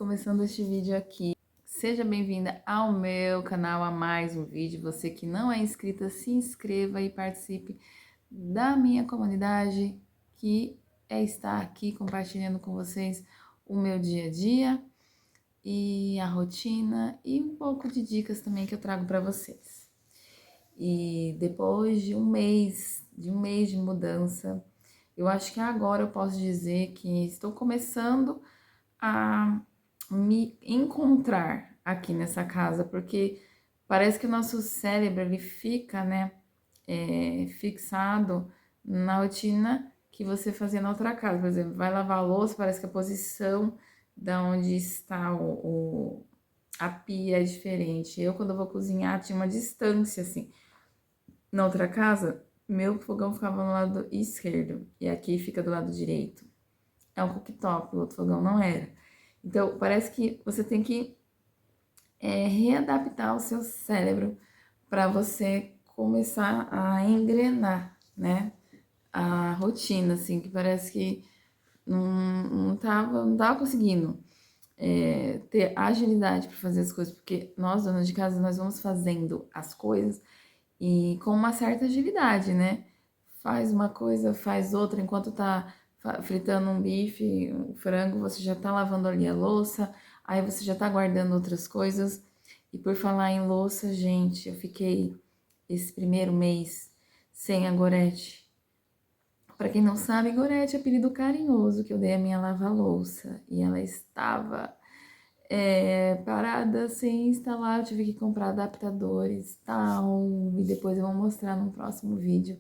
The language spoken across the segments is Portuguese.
começando este vídeo aqui. Seja bem-vinda ao meu canal, a mais um vídeo. Você que não é inscrita, se inscreva e participe da minha comunidade, que é estar aqui compartilhando com vocês o meu dia a dia e a rotina e um pouco de dicas também que eu trago para vocês. E depois de um mês de mudança, eu acho que agora eu posso dizer que estou começando a me encontrar aqui nessa casa, porque parece que o nosso cérebro ele fica, né, fixado na rotina que você fazia na outra casa. Por exemplo, vai lavar a louça, parece que a posição da onde está a pia é diferente. Eu, quando eu vou cozinhar, tinha uma distância, assim. Na outra casa, meu fogão ficava no lado esquerdo e aqui fica do lado direito. É um cooktop, o outro fogão não era. Então, parece que você tem que readaptar o seu cérebro para você começar a engrenar, né? A rotina, assim, que parece que não tava conseguindo ter agilidade para fazer as coisas, porque nós, donas de casa, nós vamos fazendo as coisas e com uma certa agilidade, né? Faz uma coisa, faz outra, enquanto tá fritando um bife, um frango, você já tá lavando ali a louça, aí você já tá guardando outras coisas. E por falar em louça, gente, eu fiquei esse primeiro mês sem a Gorete. Pra quem não sabe, Gorete é apelido carinhoso que eu dei a minha lava-louça. E ela estava parada sem instalar, eu tive que comprar adaptadores, tal, e depois eu vou mostrar no próximo vídeo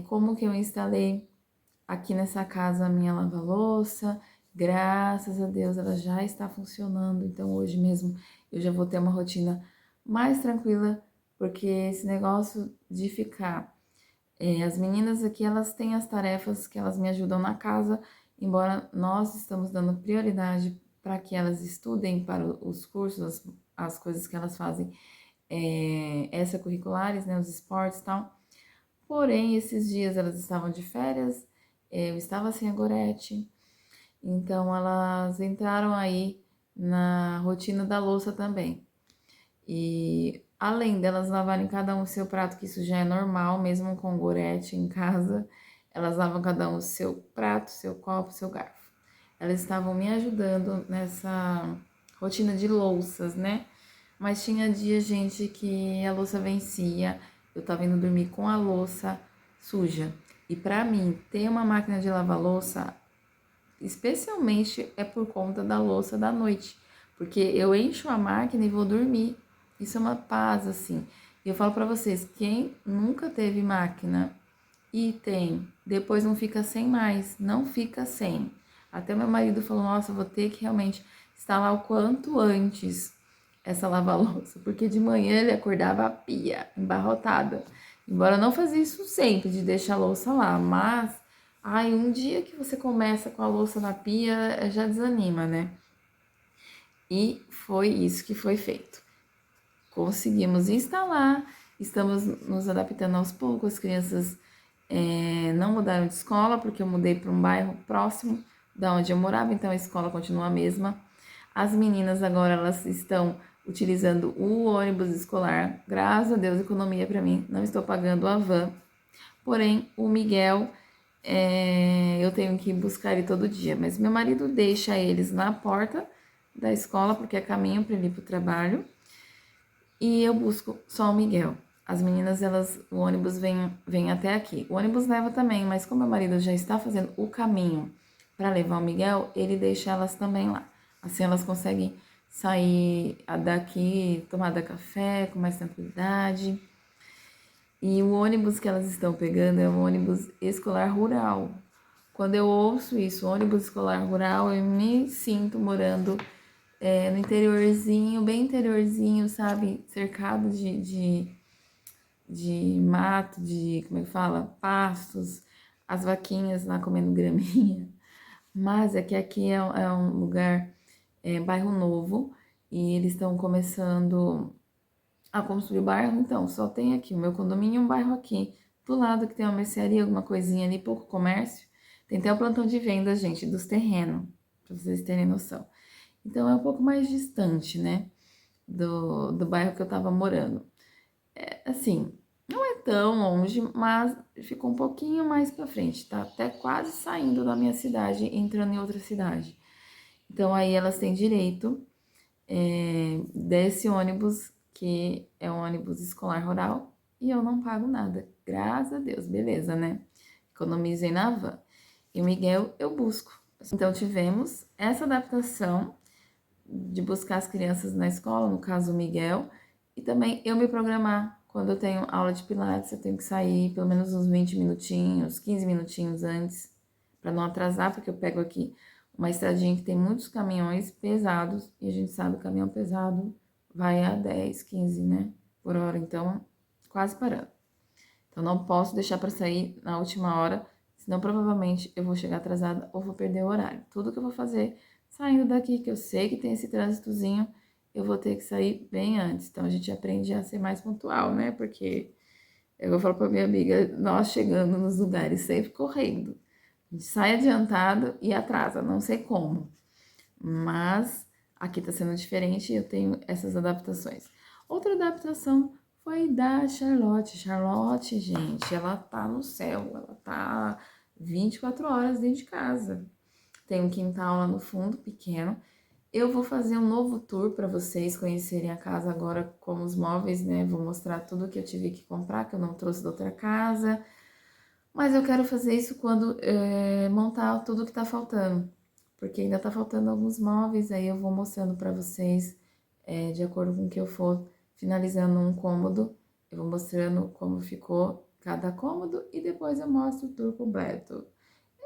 como que eu instalei aqui nessa casa a minha lava-louça. Graças a Deus ela já está funcionando, então hoje mesmo eu já vou ter uma rotina mais tranquila, porque esse negócio de ficar... as meninas aqui, elas têm as tarefas que elas me ajudam na casa, embora nós estamos dando prioridade para que elas estudem para os cursos, as coisas que elas fazem extracurriculares, né, os esportes e tal. Porém, esses dias elas estavam de férias, eu estava sem a Gorete, então elas entraram aí na rotina da louça também. E além delas lavarem cada um o seu prato, que isso já é normal, mesmo com Gorete em casa, elas lavam cada um o seu prato, seu copo, seu garfo. Elas estavam me ajudando nessa rotina de louças, né? Mas tinha dia, gente, que a louça vencia, eu tava indo dormir com a louça suja. E pra mim, ter uma máquina de lavar louça, especialmente é por conta da louça da noite, porque eu encho a máquina e vou dormir. Isso é uma paz, assim. E eu falo pra vocês, quem nunca teve máquina e tem, depois não fica sem mais, não fica sem. Até meu marido falou, nossa, eu vou ter que realmente instalar o quanto antes essa lava-louça, porque de manhã ele acordava a pia embarrotada. Embora eu não fazia isso sempre, de deixar a louça lá, mas, ai, um dia que você começa com a louça na pia, já desanima, né? E foi isso que foi feito. Conseguimos instalar, estamos nos adaptando aos poucos, as crianças não mudaram de escola, porque eu mudei para um bairro próximo da onde eu morava, então a escola continua a mesma. As meninas agora, elas estão utilizando o ônibus escolar, graças a Deus, economia para mim, não estou pagando a van. Porém, o Miguel, eu tenho que buscar ele todo dia, mas meu marido deixa eles na porta da escola, porque é caminho para ele ir para o trabalho, e eu busco só o Miguel. As meninas, o ônibus vem até aqui. O ônibus leva também, mas como meu marido já está fazendo o caminho para levar o Miguel, ele deixa elas também lá. Assim elas conseguem sair daqui, tomar café com mais tranquilidade. E o ônibus que elas estão pegando é um ônibus escolar rural. Quando eu ouço isso, ônibus escolar rural, eu me sinto morando no interiorzinho, bem interiorzinho, sabe? Cercado de mato, como é que fala? Pastos, as vaquinhas lá comendo graminha. Mas é que aqui é um lugar, bairro novo, e eles estão começando a construir o bairro, então só tem aqui o meu condomínio e um bairro aqui. Do lado que tem uma mercearia, alguma coisinha ali, pouco comércio. Tem até o plantão de venda, gente, dos terrenos, pra vocês terem noção. Então é um pouco mais distante, né, do bairro que eu tava morando. Assim, não é tão longe, mas ficou um pouquinho mais pra frente, tá até quase saindo da minha cidade, entrando em outra cidade. Então aí elas têm direito desse ônibus, que é um ônibus escolar rural, e eu não pago nada. Graças a Deus, beleza, né? Economizei na van. E o Miguel eu busco. Então tivemos essa adaptação de buscar as crianças na escola, no caso o Miguel, e também eu me programar. Quando eu tenho aula de pilates, eu tenho que sair pelo menos uns 20 minutinhos, 15 minutinhos antes, para não atrasar, porque eu pego aqui uma estradinha que tem muitos caminhões pesados, e a gente sabe que caminhão pesado vai a 10, 15, né, por hora, então quase parando. Então não posso deixar para sair na última hora, senão provavelmente eu vou chegar atrasada ou vou perder o horário. Tudo que eu vou fazer saindo daqui, que eu sei que tem esse trânsitozinho, eu vou ter que sair bem antes. Então a gente aprende a ser mais pontual, né? Porque eu vou falar para minha amiga, nós chegando nos lugares sempre correndo. A gente sai adiantado e atrasa, não sei como. Mas aqui tá sendo diferente e eu tenho essas adaptações. Outra adaptação foi da Charlotte. Charlotte, gente, ela tá no céu, ela tá 24 horas dentro de casa. Tem um quintal lá no fundo, pequeno. Eu vou fazer um novo tour para vocês conhecerem a casa agora com os móveis, né? Vou mostrar tudo que eu tive que comprar, que eu não trouxe da outra casa. Mas eu quero fazer isso quando montar tudo que tá faltando. Porque ainda tá faltando alguns móveis, aí eu vou mostrando para vocês, de acordo com o que eu for finalizando um cômodo, eu vou mostrando como ficou cada cômodo e depois eu mostro o tour completo.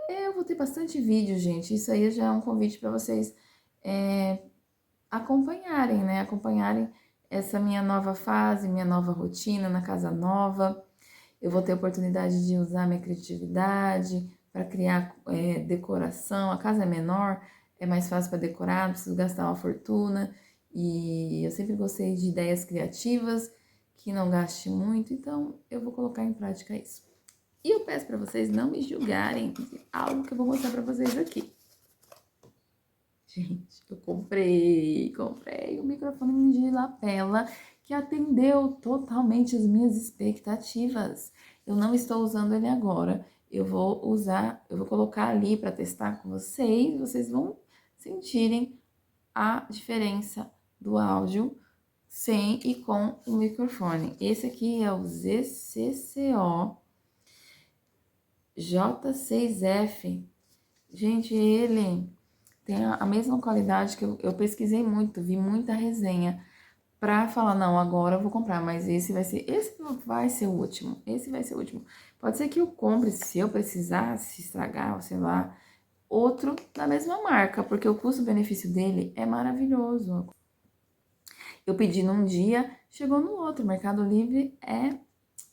Eu vou ter bastante vídeo, gente. Isso aí já é um convite para vocês acompanharem, né? Acompanharem essa minha nova fase, minha nova rotina na casa nova. Eu vou ter oportunidade de usar minha criatividade para criar decoração. A casa é menor, é mais fácil para decorar, não preciso gastar uma fortuna. E eu sempre gostei de ideias criativas, que não gaste muito, então eu vou colocar em prática isso. E eu peço para vocês não me julgarem de algo que eu vou mostrar para vocês aqui. Gente, eu comprei um microfone de lapela que atendeu totalmente as minhas expectativas. Eu não estou usando ele agora. Eu vou usar, eu vou colocar ali para testar com vocês. Vocês vão sentirem a diferença do áudio sem e com o microfone. Esse aqui é o ZCCO J6F. Gente, ele tem a mesma qualidade que eu pesquisei muito, vi muita resenha pra falar, não, agora eu vou comprar, mas esse vai ser o último, esse vai ser o último. Pode ser que eu compre, se eu precisar, se estragar, sei lá, outro da mesma marca, porque o custo-benefício dele é maravilhoso. Eu pedi num dia, chegou no outro. O Mercado Livre é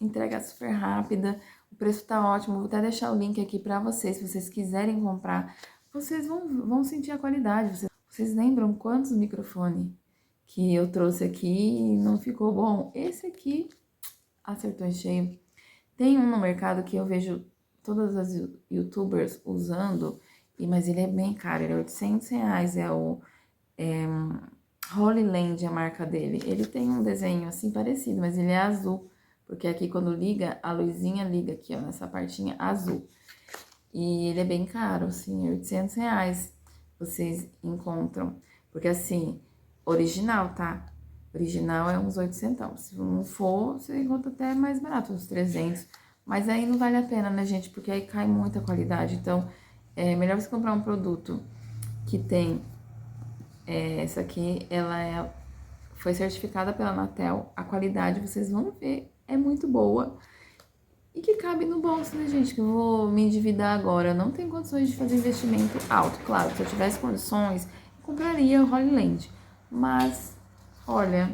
entrega super rápida, o preço tá ótimo. Vou até deixar o link aqui pra vocês, se vocês quiserem comprar, vocês vão sentir a qualidade. Vocês lembram quantos microfones que eu trouxe aqui e não ficou bom? Esse aqui acertou em cheio. Tem um no mercado que eu vejo todas as youtubers usando, mas ele é bem caro, ele é R$ 800, é o Holy Land, a marca dele. Ele tem um desenho assim parecido, mas ele é azul, porque aqui quando liga, a luzinha liga aqui, ó, nessa partinha azul. E ele é bem caro, assim, R$ 800 vocês encontram. Porque assim, original, tá? Original é uns 800. Se não for, você encontra até mais barato, uns 300. Mas aí não vale a pena, né, gente? Porque aí cai muita qualidade. Então, é melhor você comprar um produto que tem... essa aqui, foi certificada pela Anatel. A qualidade, vocês vão ver, é muito boa. E que cabe no bolso, né, gente? Que eu vou me endividar agora. Eu não tenho condições de fazer investimento alto. Claro, se eu tivesse condições, eu compraria o Holy Land. Mas, olha,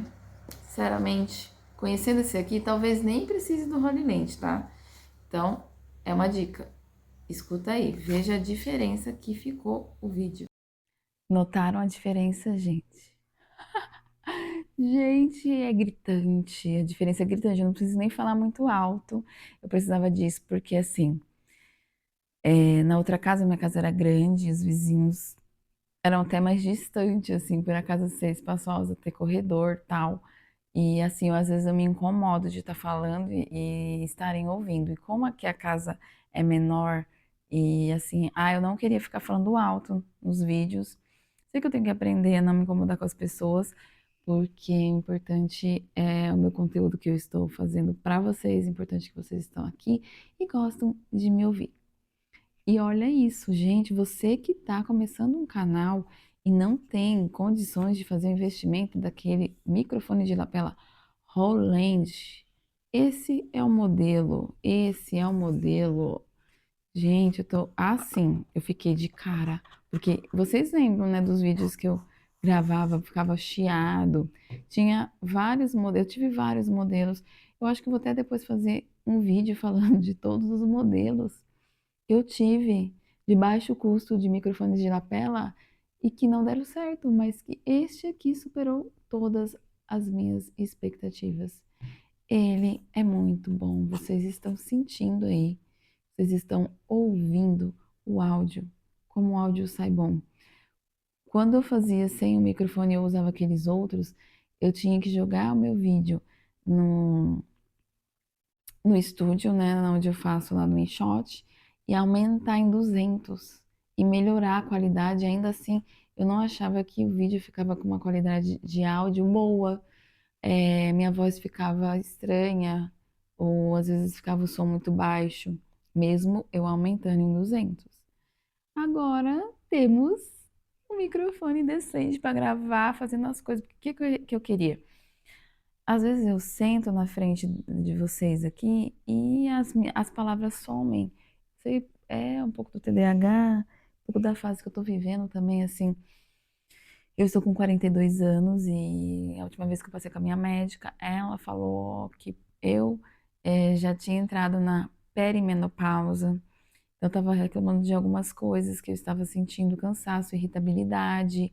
sinceramente, conhecendo esse aqui, talvez nem precise do Holy Land, tá? Então, é uma dica. Escuta aí, veja a diferença que ficou o vídeo. Notaram a diferença, gente? Gente, é gritante, a diferença é gritante, eu não preciso nem falar muito alto. Eu precisava disso porque, assim, na outra casa, minha casa era grande, os vizinhos Era até mais distante, assim, por a casa ser espaçosa, ter corredor, tal. E assim, às vezes eu me incomodo de estar falando e estarem ouvindo. E como aqui a casa é menor e assim, eu não queria ficar falando alto nos vídeos. Sei que eu tenho que aprender a não me incomodar com as pessoas, porque é importante o meu conteúdo que eu estou fazendo para vocês, é importante que vocês estão aqui e gostam de me ouvir. E olha isso, gente, você que está começando um canal e não tem condições de fazer o investimento daquele microfone de lapela Roland, esse é o modelo. Gente, eu tô assim, eu fiquei de cara, porque vocês lembram, né, dos vídeos que eu gravava, ficava chiado, tinha vários modelos, eu tive vários modelos, eu acho que eu vou até depois fazer um vídeo falando de todos os modelos eu tive de baixo custo de microfones de lapela e que não deram certo, mas que este aqui superou todas as minhas expectativas. Ele é muito bom, vocês estão sentindo aí, vocês estão ouvindo o áudio, como o áudio sai bom. Quando eu fazia sem o microfone, eu usava aqueles outros, eu tinha que jogar o meu vídeo no, no estúdio, né, onde eu faço lá no InShot, e aumentar em 200 e melhorar a qualidade. Ainda assim, eu não achava que o vídeo ficava com uma qualidade de áudio boa, minha voz ficava estranha, ou às vezes ficava o som muito baixo, mesmo eu aumentando em 200. Agora temos um microfone decente para gravar, fazendo as coisas. O que eu queria? Às vezes eu sento na frente de vocês aqui e as palavras somem. Sei, é um pouco do TDAH, um pouco da fase que eu tô vivendo também, assim. Eu estou com 42 anos e a última vez que eu passei com a minha médica, ela falou que eu já tinha entrado na perimenopausa. Eu estava reclamando de algumas coisas que eu estava sentindo cansaço, irritabilidade,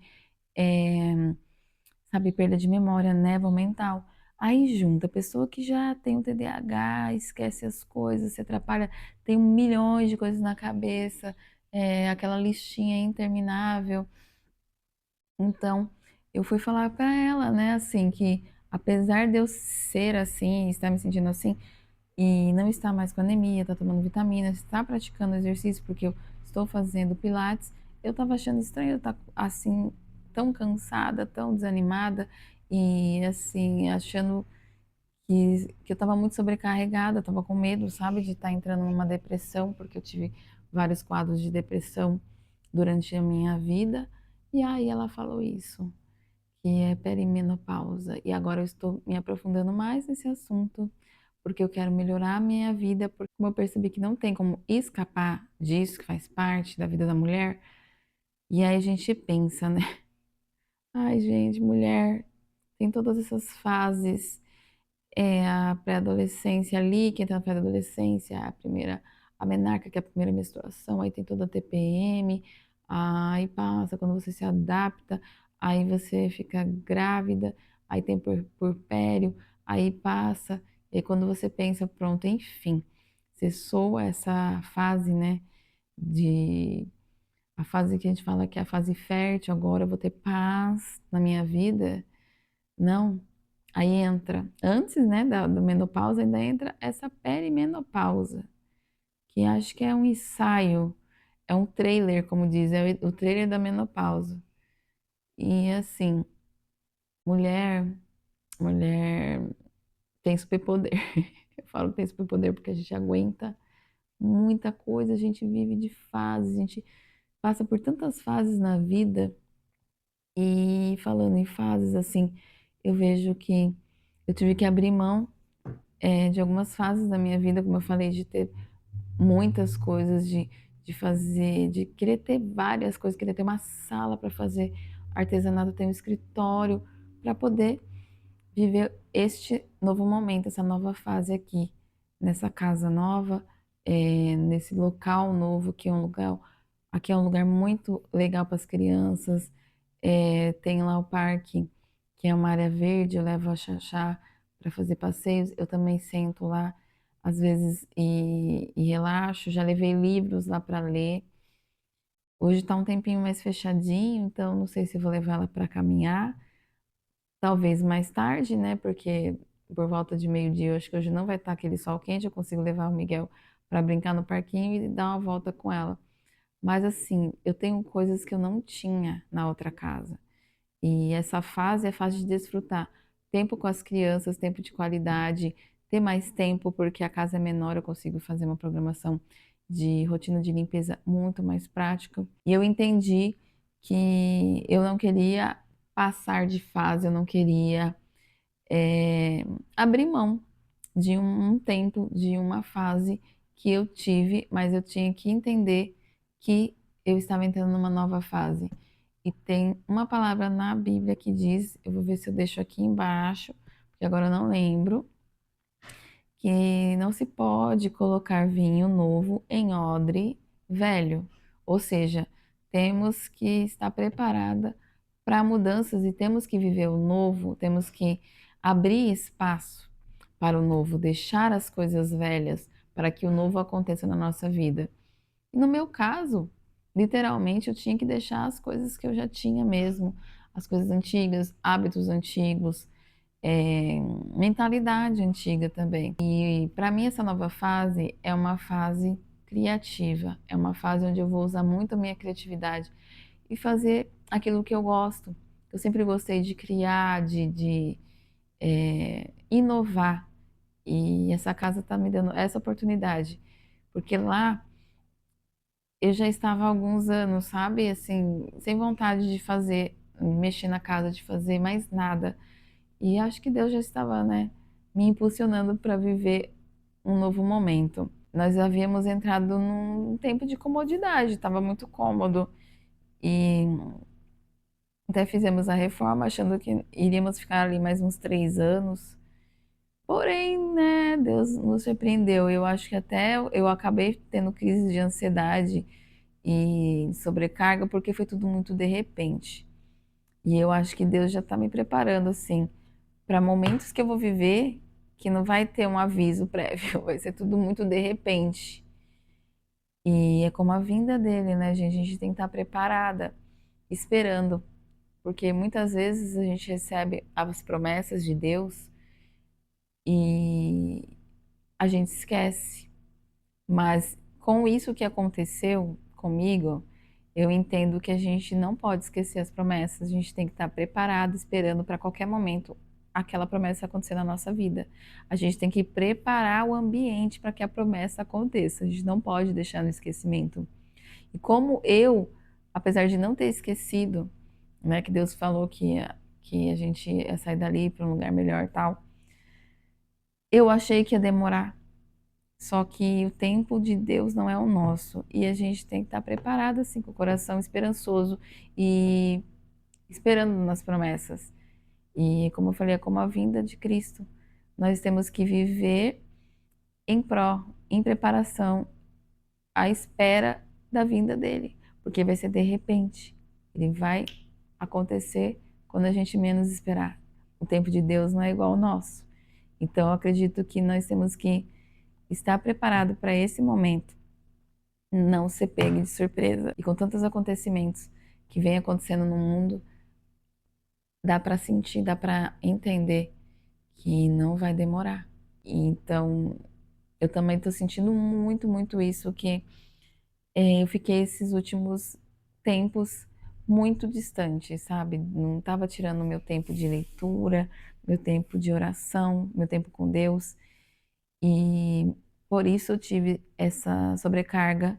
eh, sabe, perda de memória, névoa mental. Aí junta a pessoa que já tem o TDAH, esquece as coisas, se atrapalha, tem milhões de coisas na cabeça, aquela listinha interminável. Então, eu fui falar para ela, né, assim, que apesar de eu ser assim, estar me sentindo assim, e não estar mais com anemia, estar tomando vitaminas, estar praticando exercício, porque eu estou fazendo pilates, eu estava achando estranho eu estar assim, tão cansada, tão desanimada e assim, achando que eu estava muito sobrecarregada, eu estava com medo, sabe, de estar entrando numa depressão, porque eu tive vários quadros de depressão durante a minha vida. E aí ela falou isso, que é perimenopausa. E agora eu estou me aprofundando mais nesse assunto, porque eu quero melhorar a minha vida, porque como eu percebi que não tem como escapar disso, que faz parte da vida da mulher, e aí a gente pensa, né? Ai, gente, mulher tem todas essas fases, a pré-adolescência ali, que entra na pré-adolescência, a menarca, que é a primeira menstruação, aí tem toda a TPM, aí passa, quando você se adapta, aí você fica grávida, aí tem puerpério, aí passa, e aí quando você pensa, pronto, enfim, cessou essa fase, né, de, a fase que a gente fala que é a fase fértil, agora eu vou ter paz na minha vida, não. Aí entra, antes, né, da menopausa, ainda entra essa perimenopausa, que acho que é um ensaio, é um trailer, como diz, é o trailer da menopausa. E assim, mulher, mulher tem superpoder. Eu falo que tem superpoder porque a gente aguenta muita coisa, a gente vive de fases, a gente passa por tantas fases na vida. E falando em fases, assim, eu vejo que eu tive que abrir mão de algumas fases da minha vida, como eu falei, de ter muitas coisas, de fazer, de querer ter várias coisas, querer ter uma sala para fazer artesanato, ter um escritório, para poder viver este novo momento, essa nova fase aqui, nessa casa nova, nesse local novo, que é um lugar, aqui é um lugar muito legal para as crianças, tem lá o parque, que é uma área verde, eu levo a Xaxá para fazer passeios, eu também sento lá, às vezes, e relaxo, já levei livros lá para ler, Hoje tá um tempinho mais fechadinho, então não sei se eu vou levar ela para caminhar. Talvez mais tarde, né? Porque por volta de meio-dia, eu acho que hoje não vai estar aquele sol quente, eu consigo levar o Miguel para brincar no parquinho e dar uma volta com ela. Mas assim, eu tenho coisas que eu não tinha na outra casa. E essa fase é fase de desfrutar. Tempo com as crianças, tempo de qualidade, ter mais tempo, porque a casa é menor, eu consigo fazer uma programação de rotina de limpeza muito mais prática. E eu entendi que eu não queria passar de fase, eu não queria abrir mão de um tempo, de uma fase que eu tive, mas eu tinha que entender que eu estava entrando numa nova fase. E tem uma palavra na Bíblia que diz, eu vou ver se eu deixo aqui embaixo, porque agora eu não lembro, que não se pode colocar vinho novo em odre velho. Ou seja, temos que estar preparada para mudanças e temos que viver o novo, temos que abrir espaço para o novo, deixar as coisas velhas para que o novo aconteça na nossa vida. E no meu caso, literalmente eu tinha que deixar as coisas que eu já tinha mesmo, as coisas antigas, hábitos antigos, é, mentalidade antiga também. E para mim essa nova fase é uma fase criativa, é uma fase onde eu vou usar muito a minha criatividade e fazer aquilo que eu gosto. Eu sempre gostei de criar, de inovar. E essa casa está me dando essa oportunidade, porque lá eu já estava há alguns anos, sabe, assim, sem vontade de fazer, mexer na casa, de fazer mais nada. E acho que Deus já estava, né, me impulsionando para viver um novo momento. Nós havíamos entrado num tempo de comodidade, estava muito cômodo e até fizemos a reforma achando que iríamos ficar ali mais uns 3 anos. Porém, né, Deus nos surpreendeu. Eu acho que até eu acabei tendo crise de ansiedade e sobrecarga porque foi tudo muito de repente. E eu acho que Deus já está me preparando assim para momentos que eu vou viver que não vai ter um aviso prévio, vai ser tudo muito de repente. E é como a vinda dele, né, gente? A gente tem que estar preparada, esperando, porque muitas vezes a gente recebe as promessas de Deus e a gente esquece. Mas com isso que aconteceu comigo, eu entendo que a gente não pode esquecer as promessas, a gente tem que estar preparado, esperando para qualquer momento aquela promessa acontecer na nossa vida. A gente tem que preparar o ambiente para que a promessa aconteça, a gente não pode deixar no esquecimento. E como eu, apesar de não ter esquecido, né, que Deus falou que a gente ia sair dali para um lugar melhor e tal, eu achei que ia demorar. Só que o tempo de Deus não é o nosso. E a gente tem que estar preparado, assim, com o coração esperançoso e esperando nas promessas. E, como eu falei, é como a vinda de Cristo. Nós temos que viver em pró, em preparação, à espera da vinda dele. Porque vai ser de repente. Ele vai acontecer quando a gente menos esperar. O tempo de Deus não é igual ao nosso. Então, eu acredito que nós temos que estar preparado para esse momento, não ser pego de surpresa. E com tantos acontecimentos que vem acontecendo no mundo, dá para sentir, dá para entender que não vai demorar. Então, eu também estou sentindo muito, muito isso, que eu fiquei esses últimos tempos muito distante, sabe? Não estava tirando meu tempo de leitura, meu tempo de oração, meu tempo com Deus. E por isso eu tive essa sobrecarga,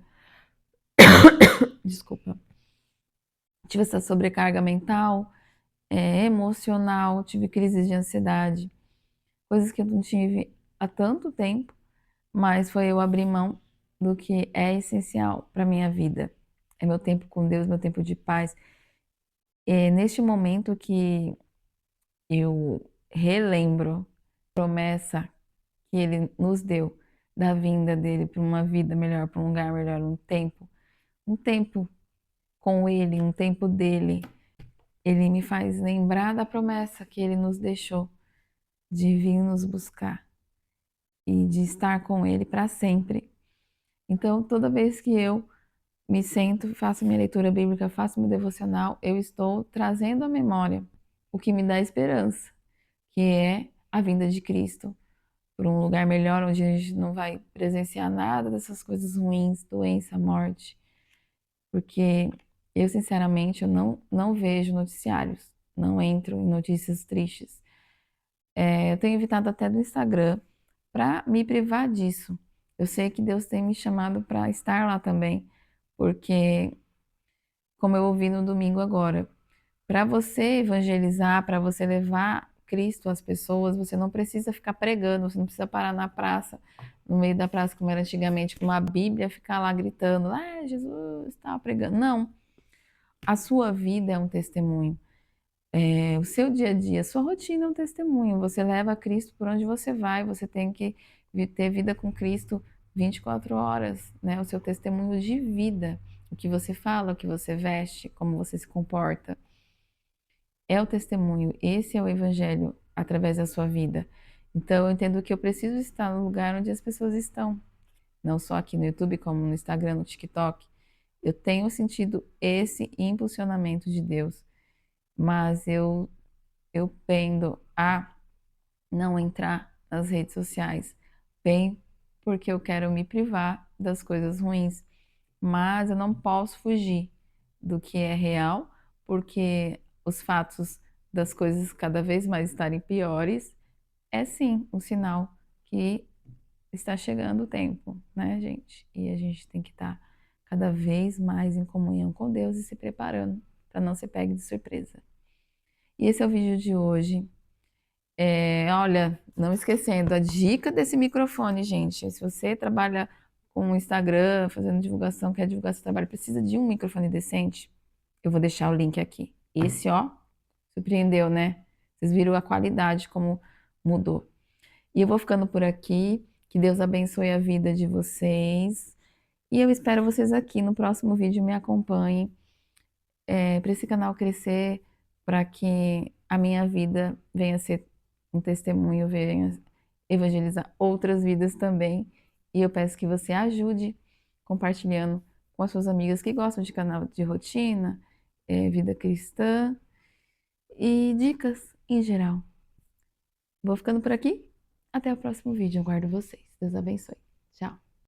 desculpa, tive essa sobrecarga mental, emocional, tive crises de ansiedade, coisas que eu não tive há tanto tempo, mas foi eu abrir mão do que é essencial para minha vida. É meu tempo com Deus, meu tempo de paz. É neste momento que eu relembro a promessa que Ele nos deu da vinda dele para uma vida melhor, para um lugar melhor, um tempo com Ele, um tempo dele. Ele me faz lembrar da promessa que Ele nos deixou de vir nos buscar e de estar com Ele para sempre. Então, toda vez que eu me sento, faço minha leitura bíblica, faço meu devocional, eu estou trazendo à memória o que me dá esperança, que é a vinda de Cristo por um lugar melhor, onde a gente não vai presenciar nada dessas coisas ruins, doença, morte, porque eu, sinceramente, eu não vejo noticiários, não entro em notícias tristes. Eu tenho evitado até do Instagram para me privar disso. Eu sei que Deus tem me chamado para estar lá também, porque, como eu ouvi no domingo agora, para você evangelizar, para você levar Cristo às pessoas, você não precisa ficar pregando, você não precisa parar na praça, no meio da praça, como era antigamente, com uma Bíblia, ficar lá gritando, ah, Jesus estava pregando. Não, a sua vida é um testemunho. O seu dia a dia, a sua rotina é um testemunho. Você leva Cristo por onde você vai, você tem que ter vida com Cristo 24 horas, né? O seu testemunho de vida, o que você fala, o que você veste, como você se comporta. É o testemunho, esse é o evangelho através da sua vida. Então eu entendo que eu preciso estar no lugar onde as pessoas estão, não só aqui no YouTube, como no Instagram, no TikTok. Eu tenho sentido esse impulsionamento de Deus, mas eu pendo a não entrar nas redes sociais, bem porque eu quero me privar das coisas ruins, mas eu não posso fugir do que é real, porque os fatos das coisas cada vez mais estarem piores é sim um sinal que está chegando o tempo, né, gente? E a gente tem que estar cada vez mais em comunhão com Deus e se preparando para não ser pegue de surpresa. E esse é o vídeo de hoje. Olha, não esquecendo a dica desse microfone, gente. Se você trabalha com o Instagram, fazendo divulgação, quer divulgar seu trabalho, precisa de um microfone decente, eu vou deixar o link aqui. Esse, ó, surpreendeu, né? Vocês viram a qualidade como mudou. E eu vou ficando por aqui. Que Deus abençoe a vida de vocês. E eu espero vocês aqui no próximo vídeo. Me acompanhem para esse canal crescer, para que a minha vida venha a ser um testemunho, venha evangelizar outras vidas também. E eu peço que você ajude compartilhando com as suas amigas que gostam de canal de rotina, vida cristã e dicas em geral. Vou ficando por aqui. Até o próximo vídeo. Aguardo vocês. Deus abençoe. Tchau.